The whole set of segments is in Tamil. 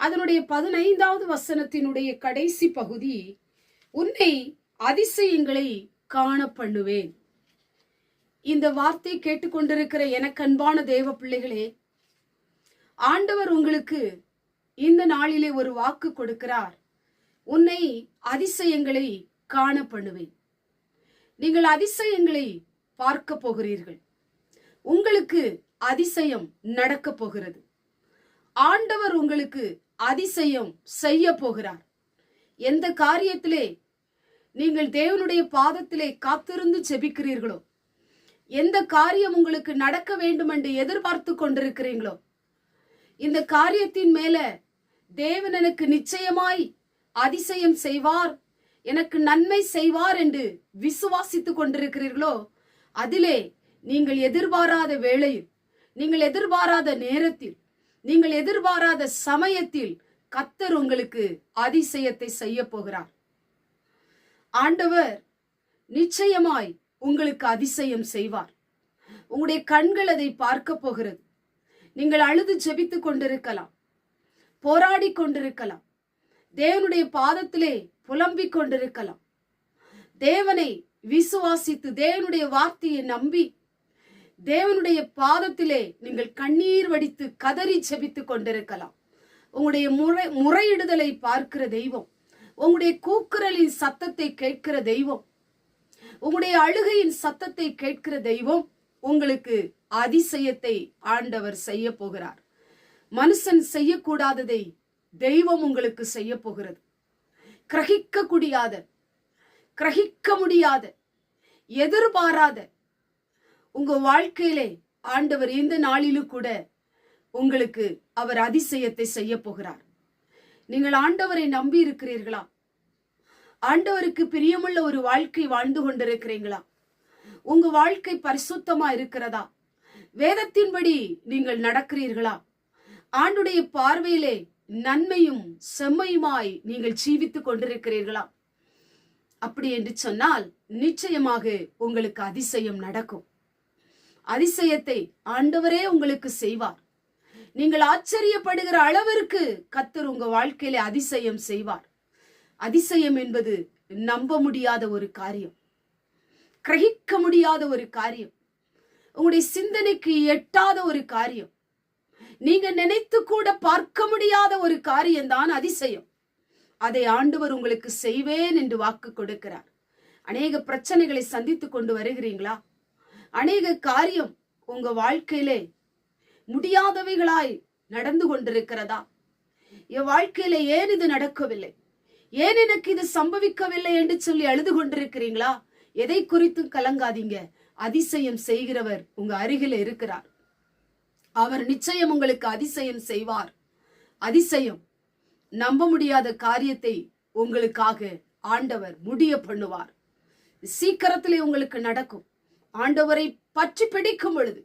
அதனுடைய 15வது வசனத்தினுடைய கடைசி பகுதி, உன்னை அதிசயங்களை காண பண்ணுவேன். இந்த வார்த்தை கேட்டுக்கொண்டிருக்கிற எனக்கு அன்பான தேவ பிள்ளைகளே, ஆண்டவர் உங்களுக்கு இந்த நாளிலே ஒரு வாக்கு கொடுக்கிறார். உன்னை அதிசயங்களை காண பண்ணுவேன். நீங்கள் அதிசயங்களை பார்க்க போகிறீர்கள். உங்களுக்கு அதிசயம் நடக்க போகிறது. ஆண்டவர் உங்களுக்கு அதிசயம் செய்ய போகிறார். எந்த காரியத்திலே நீங்கள் தேவனுடைய பாதத்திலே காத்திருந்து ஜெபிக்கிறீர்களோ, எந்த காரியம் உங்களுக்கு நடக்க வேண்டும் என்று எதிர்பார்த்து கொண்டிருக்கிறீங்களோ, இந்த காரியத்தின் மேல தேவன் எனக்கு நிச்சயமாய் அதிசயம் செய்வார், எனக்கு நன்மை செய்வார் என்று விசுவாசித்துக் கொண்டிருக்கிறீர்களோ, அதிலே நீங்கள் எதிர்பாராத வேளையில், நீங்கள் எதிர்பாராத நேரத்தில், நீங்கள் எதிர்பாராத சமயத்தில் கர்த்தர் உங்களுக்கு அதிசயத்தை செய்ய போகிறார். ஆண்டவர் நிச்சயமாய் உங்களுக்கு அதிசயம் செய்வார். உங்களுடைய கண்கள் அதை பார்க்க போகிறது. நீங்கள் அழுது ஜெபித்துக் கொண்டிருக்கலாம், போராடி கொண்டிருக்கலாம், தேவனுடைய பாதத்திலே புலம்பிக் கொண்டிருக்கலாம், தேவனை விசுவாசித்து தேவனுடைய வார்த்தையை நம்பி தேவனுடைய பாதத்திலே நீங்கள் கண்ணீர் வடித்து கதறி ஜெபித்துக் கொண்டிருக்கலாம். உங்களுடைய முறையிடுதலை பார்க்கிற தெய்வம், உங்களுடைய கூக்குரலின் சத்தத்தை கேட்கிற தெய்வம், உங்களுடைய அழுகையின் சத்தத்தை கேட்கிற தெய்வம் உங்களுக்கு அதிசயத்தை ஆண்டவர் செய்ய போகிறார். மனுஷன் செய்யக்கூடாததை தெய்வம் உங்களுக்கு செய்ய போகிறது. கிரகிக்க முடியாத எதிர்பாராத உங்க வாழ்க்கையிலே ஆண்டவர் இந்த நாளிலும் கூட உங்களுக்கு அவர் அதிசயத்தை செய்ய போகிறார். நீங்கள் ஆண்டவரை நம்பி இருக்கிறீர்களா? ஆண்டவருக்கு பிரியமுள்ள ஒரு வாழ்க்கை வாழ்ந்து கொண்டிருக்கிறீங்களா? உங்க வாழ்க்கை பரிசுத்தமா இருக்கிறதா? வேதத்தின்படி நீங்கள் நடக்கிறீர்களா? ஆண்டுடைய பார்வையிலே நன்மையும் செம்மையுமாய் நீங்கள் ஜீவித்துக் கொண்டிருக்கிறீர்களா? அப்படி என்று சொன்னால் நிச்சயமாக உங்களுக்கு அதிசயம் நடக்கும். அதிசயத்தை ஆண்டவரே உங்களுக்கு செய்வார். நீங்கள் ஆச்சரியப்படுகிற அளவிற்கு கர்த்தர் உங்க வாழ்க்கையிலே அதிசயம் செய்வார். அதிசயம் என்பது நம்ப முடியாத ஒரு காரியம், கிரகிக்க முடியாத ஒரு காரியம், உங்களுடைய சிந்தனைக்கு எட்டாத ஒரு காரியம், நீங்க நினைத்து கூட பார்க்க முடியாத ஒரு காரியம்தான் அதிசயம். அதை ஆண்டவர் உங்களுக்கு செய்வேன் என்று வாக்கு கொடுக்கிறார். அநேக பிரச்சனைகளை சந்தித்துக் கொண்டு வருகிறீங்களா? அநேக காரியம் உங்க வாழ்க்கையிலே முடியாதவைகளாய் நடந்து கொண்டிருக்கிறதா? என் வாழ்க்கையில ஏன் இது நடக்கவில்லை, ஏன் எனக்கு இது சம்பவிக்கவில்லை என்று சொல்லி அழுது கொண்டிருக்கிறீங்களா? எதை குறித்தும் கலங்காதீங்க. அதிசயம் செய்கிறவர் உங்க அருகில இருக்கிறார். அவர் நிச்சயம் உங்களுக்கு அதிசயம் செய்வார். அதிசயம், நம்ப முடியாத காரியத்தை உங்களுக்காக ஆண்டவர் முடிய பண்ணுவார். சீக்கிரத்திலே உங்களுக்கு நடக்கும். ஆண்டவரை பற்றி பிடிக்கும் பொழுது,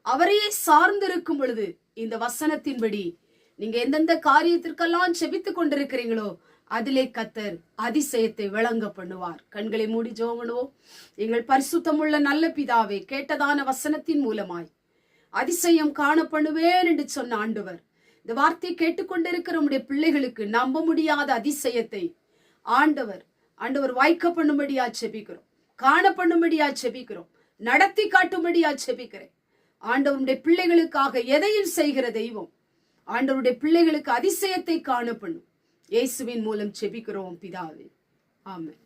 அவரையே சார்ந்திருக்கும் பொழுது, இந்த வசனத்தின்படி நீங்க எந்தெந்த காரியத்திற்கெல்லாம் செபித்துக் கொண்டிருக்கிறீங்களோ அதிலே கர்த்தர் அதிசயத்தை விளங்க பண்ணுவார். கண்களை மூடி ஜெபம் பண்ணுவோம். எங்கள் பரிசுத்தமுள்ள நல்ல பிதாவே, கேட்டதான வசனத்தின் மூலமாய் அதிசயம் காண பண்ணுவேன் என்று சொன்ன ஆண்டவர், இந்த வார்த்தை கேட்டுக்கொண்டிருக்கிற நம்முடைய பிள்ளைகளுக்கு நம்ப முடியாத அதிசயத்தை ஆண்டவர் வாய்க்க பண்ணும்படியா செபிக்கிறோம், காண பண்ணும்படியா செபிக்கிறோம், நடத்தி காட்டும்படியா செபிக்கிறேன். ஆண்டவருடைய பிள்ளைகளுக்காக எதையும் செய்கிற தெய்வம் ஆண்டவருடைய பிள்ளைகளுக்கு அதிசயத்தை காண பண்ணும். இயேசுவின் மூலம் செபிக்கிறோம் பிதாவே, ஆமென்.